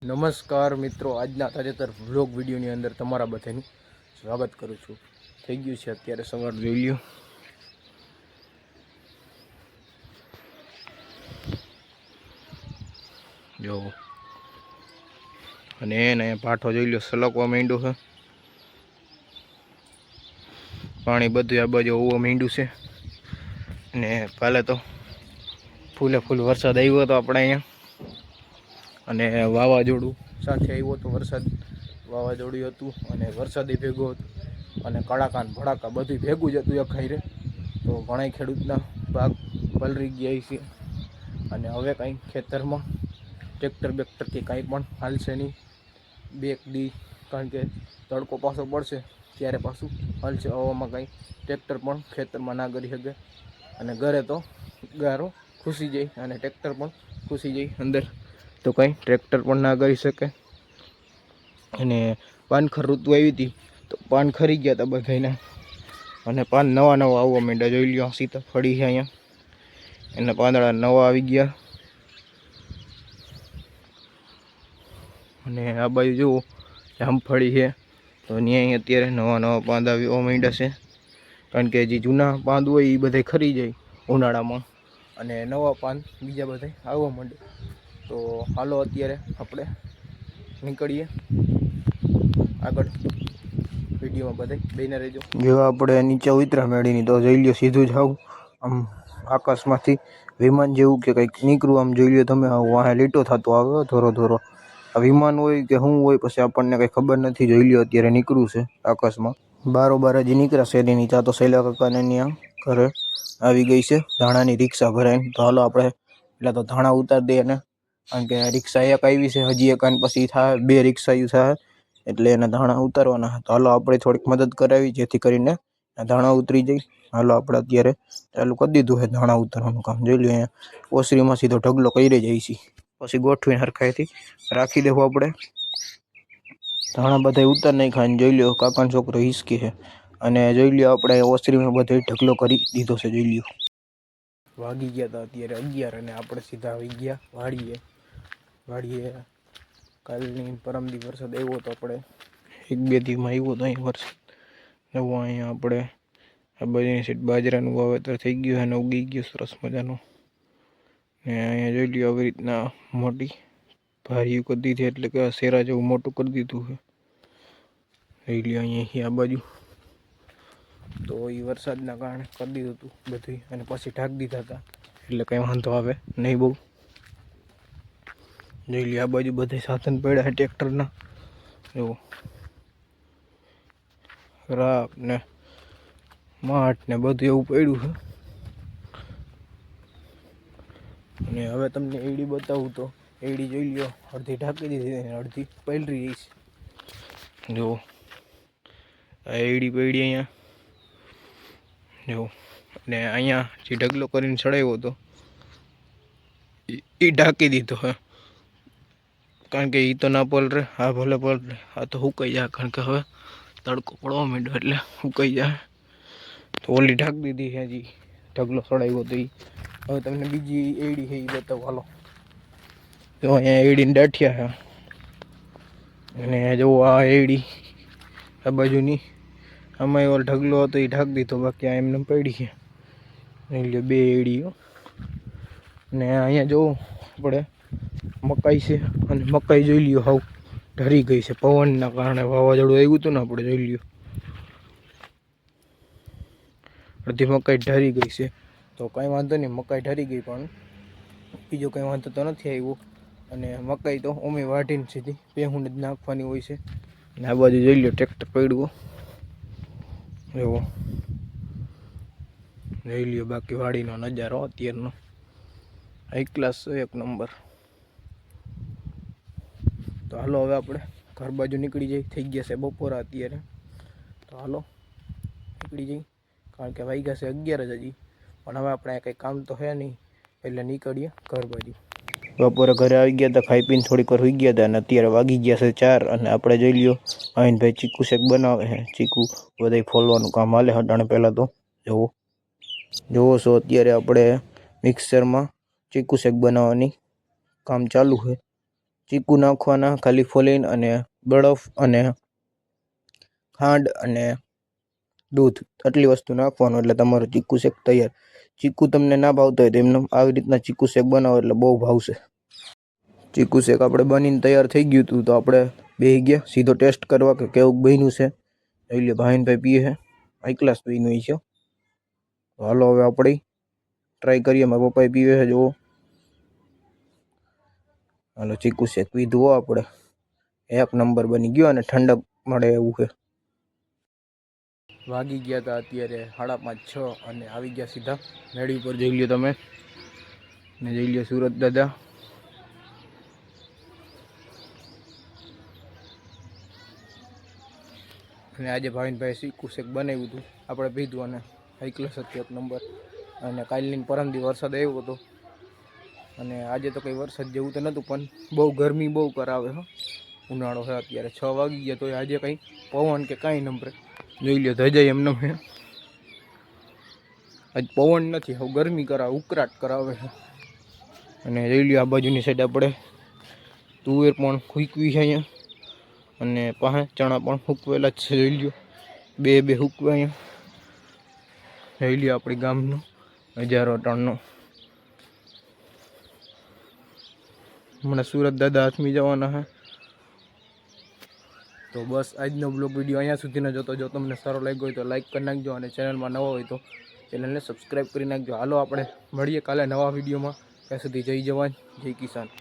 નમસ્કાર મિત્રો, આજના તાજેતર વ્લોગ વિડીયોની અંદર તમારા બધાનું સ્વાગત કરું છું. થઈ ગયું છે અત્યારે સવાર, જોઈ લ્યો. જો અને એને પાઠો જોઈ લ્યો, સલકવા માંડ્યું છે. પાણી બધું આ બાજુ હોવા માંડ્યું છે. અને કાલે તો ફૂલે ફૂલ વરસાદ આવ્યો હતો આપણે અહીંયા, અને વાવાઝોડું સાથે આવ્યો હતો વરસાદ. વાવાઝોડું હતું અને વરસાદી ભેગો હતો, અને કડાકા ને ભડાકા બધું ભેગું જ હતું એક હારે. તો ઘણા ખેડૂતના પાક પલળી ગયા છે, અને હવે કાંઈ ખેતરમાં ટ્રેક્ટર બેક્ટર કે કાંઈ પણ હાલશે નહીં બે દી, કારણ કે તડકો પાછો પડશે ત્યારે પાછું હાલશે. હવામાં કાંઈ ટ્રેક્ટર પણ ખેતરમાં ના કરી શકે, અને ઘરે તો ગારો ખુશી જાય અને ટ્રેક્ટર પણ ખુશી જાય અંદર, તો કાંઈ ટ્રેક્ટર પણ ના કરી શકે. અને પાનખર ઋતુ આવી હતી તો પાન ખરી ગયા હતા બધાના, અને પાન નવા નવા આવવા માંડ્યા. જોઈ લ્યો, સીતાફળી છે અહીંયા, એના પાંદડા નવા આવી ગયા. અને આ બાજુ જુઓ, જામફળી છે, તો ત્યાં અત્યારે નવા નવા પાંદ આવવા માંડ્યા છે, કારણ કે જે જૂના પાંદ હોય એ બધા ખરી જાય ઉનાળામાં, અને નવા પાન બીજા બધા આવવા માંડે. તો હાલો અત્યારે આપણે નીકળીએ આગળ, વિડીયોમાં બધા બેને રહેજો. જો આપણે નીચે ઉતરા મેળીની, તો જોઈ લ્યો સીધું જ આવું આમ આકાશમાંથી વિમાન જેવું કે કંઈક નીકળું, આમ જોઈ લ્યો તમે. વાહે લીટો થતો આવે ધોરો ધોરો. આ વિમાન હોય કે શું હોય પછી આપણને કંઈ ખબર નથી. જોઈ લ્યો અત્યારે નીકળ્યું છે આકાશમાં, બારોબાર હજી નીકળ્યા શેરીની. ત્યાં તો શૈલા કાકાને ત્યાં ઘરે આવી ગઈ છે ધાણાની રિક્ષા ભરાઈને. તો હાલો આપણે એટલે તો ધાણા ઉતારી દઈએ ને, કારણ કે રિક્ષા એક આવી છે, હજી એક આને પછી થાય, બે રિક્ષા થાય, એટલે એને ધાણા ઉતારવાના. તો હાલો આપણે થોડીક મદદ કરાવી, જેથી કરીને ધાણા ઉતરી જાય. હાલો આપણે અત્યારે ચાલુ કરી દીધું છે ધાણા ઉતારવાનું કામ. જોઈ લો અહીંયા ઓસરીમાં સીધો ઢગલો કરી જાય છે, પછી ગોઠવીને હરખાઈથી રાખી દેવું આપણે. ધાણા બધા ઉતાર નહીં ખાઈને. જોઈ લો કાકાનો છોકરો હિસકી છે, અને જોઈ લ્યો આપણે ઓસરીમાં બધો ઢગલો કરી દીધો છે. જોઈ લ્યો વાગી ગયા હતા અત્યારે 11, અને આપણે સીધા આવી ગયા વાડીએ. કાલની પરમદી વરસાદ આવ્યો હતો, આપણે એક બે દીમાં આવ્યો હતો અહીં વરસાદ એવો. અહીંયા આપણે આ બધી સીટ બાજરાનું વાવેતર થઈ ગયું અને ઉગી ગયું સરસ મજાનું. ને અહીંયા જોઈ લ્યો આવી રીતના મોટી ભારીઓ કરી દીધી, એટલે કે શેરા જેવું મોટું કરી દીધું છે. જોઈ લ્યો અહીંયા આ બાજુ તો એ વરસાદના કારણે કરી દીધું હતું બધું, અને પછી ઢાંકી દીધા હતા, એટલે કંઈ વાંધો આવે નહીં બહુ. જોઈ લ્યો આ બાજુ બધા સાધન પડ્યા છે ટ્રેક્ટરના, એવું રાપ ને માટ ને બધું એવું પડ્યું છે. અને હવે તમને એડી બતાવું તો એડી જોઈ લ્યો, અડધી ઢાંકી દીધી અને અડધી પલળી રહી છે. જો આ એડી પડી અહીંયા, જો. અને અહીંયા જે ઢગલો કરીને ચડાવ્યો હતો એ ઢાંકી દીધો હે, કારણ કે એ તો ના પલરે, આ ભલે પલરે, આ તો સુકાઈ જાય, કારણ કે હવે તડકો પડવા માંડ્યો એટલે સુકાઈ જાય. તો ઓલી ઢાંકી દીધી છે, હજી ઢગલો ચડાવ્યો હતો એ. હવે તમને બીજી એડી છે એ બતાવો હાલો. તો અહીંયા એડીને દાઠિયા છે, અને જો આ એડી આ બાજુની, આમાં એવો ઢગલો હતો એ ઢાંકી દીધો, બાકી આ એમને પડી છે. એટલે બે એડીઓ. અને અહીંયા જો આપણે મકાઈ છે, અને મકાઈ જોઈ લ્યો હાવ ઢરી ગઈ છે પવનના કારણે. વાવાઝોડું આવ્યું હતું ને, આપણે જોઈ લ્યો અડધી મકાઈ ઢરી ગઈ છે. તો કાંઈ વાંધો નહીં, મકાઈ ઢરી ગઈ, પણ બીજો કંઈ વાંધો તો નથી આવ્યો. અને મકાઈ તો ઓમે વાઢીને સીધી પેહુંને જ નાખવાની હોય છે. અને આ બાજુ જોઈ લ્યો ટ્રેક્ટર પડ્યું એવો, જોઈ લ્યો. બાકી વાડીનો નજારો અત્યારનો હાઈ ક્લાસ એક નંબર. તો હાલો હવે આપણે ઘર બાજુ નીકળી જઈએ. થઈ ગયા છે બપોરા અત્યારે, તો હાલો નીકળી જઈએ, કારણ કે વાગ્યા છે 11 જ હજી. પણ હવે આપણે કંઈ કામ તો છે નહીં, એટલે નીકળીએ ઘર બાજુ. બપોરે ઘરે આવી ગયા હતા, ખાઈ પીને થોડીક વાર હોઈ ગયા હતા, અને અત્યારે વાગી ગયા છે 4. અને આપણે જોઈ લ્યો ભાઈ ચીકુ શેક બનાવે છે. ચીકુ બધા ફોલવાનું કામ હાલે હટાણે. પહેલાં તો જોવો છો અત્યારે આપણે મિક્સરમાં ચીકુ શેક બનાવવાની કામ ચાલુ છે. ચીકુ નાખવાના ખાલી ફોલીને, અને બરફ અને ખાંડ અને દૂધ, આટલી વસ્તુ નાખવાનું એટલે તમારું ચીકુ શેક તૈયાર. ચીકુ તમને ના ભાવતો હોય તો એમને આવી રીતના ચીકુ શેક બનાવો એટલે બહુ ભાવશે. ચીકુ શેક આપણે બનીને તૈયાર થઈ ગયું હતું, તો આપણે બેસી ગયા સીધો ટેસ્ટ કરવા કે કેવું બન્યું છે. એટલે ભાઈનભાઈ પીએ છે, હાઈ ક્લાસ બન્યું છે. હાલો હવે આપણે ટ્રાય કરીએ. મારા પપ્પાએ પીવે છે, જુઓ. હાલો ચીકુ શેક પીધું હો આપણે, એક નંબર બની ગયો અને ઠંડક મળે એવું છે. વાગી ગયા હતા અત્યારે 5:30-6 અને આવી ગયા સીધા મેળી ઉપર. જોઈ લ્યો તમે ને જોઈ લ્યો સુરત દાદા. અને આજે ભાવિનભાઈ ચીકુ શેક બનાવ્યું હતું, આપણે પીધું અને હાઈ ક્લાસ હતી, એક નંબર. અને કાલની પરમદી વરસાદ આવ્યો હતો, અને આજે તો કંઈ વરસાદ જેવું તો નહોતું, પણ બહુ ગરમી બહુ કરાવે. ઉનાળો છે અત્યારે, 6 વાગી ગયા તો આજે કંઈ પવન કે કાંઈ નંબરે. જોઈ લ્યો ધજાઈ એમને હે, આજ પવન નથી, હવે ગરમી કરાવે, ઉકળાટ કરાવે છે. અને જોઈ લ્યો આ બાજુની સાઈડ આપણે તુવેર પણ સૂકવી છે અહીંયા, અને પાસે ચણા પણ સૂકવેલા જ છે. જોઈ લ્યો બે સૂકવે અહીંયા. જોઈ લ્યો આપણી ગામનો નજારો ટણનો. હમણાં સુરત દાદા હાથમી જવાના છે. તો બસ આજનો બ્લોગ વિડીયો અહીંયા સુધીનો જોતો. જો તમને સારો લાગ્યો હોય તો લાઈક કરી નાખજો, અને ચેનલમાં નવો હોય તો ચેનલને સબસ્ક્રાઈબ કરી નાખજો. હાલો આપણે મળીએ કાલે નવા વિડીયોમાં. ત્યાં સુધી જય જવાન જય કિસાન.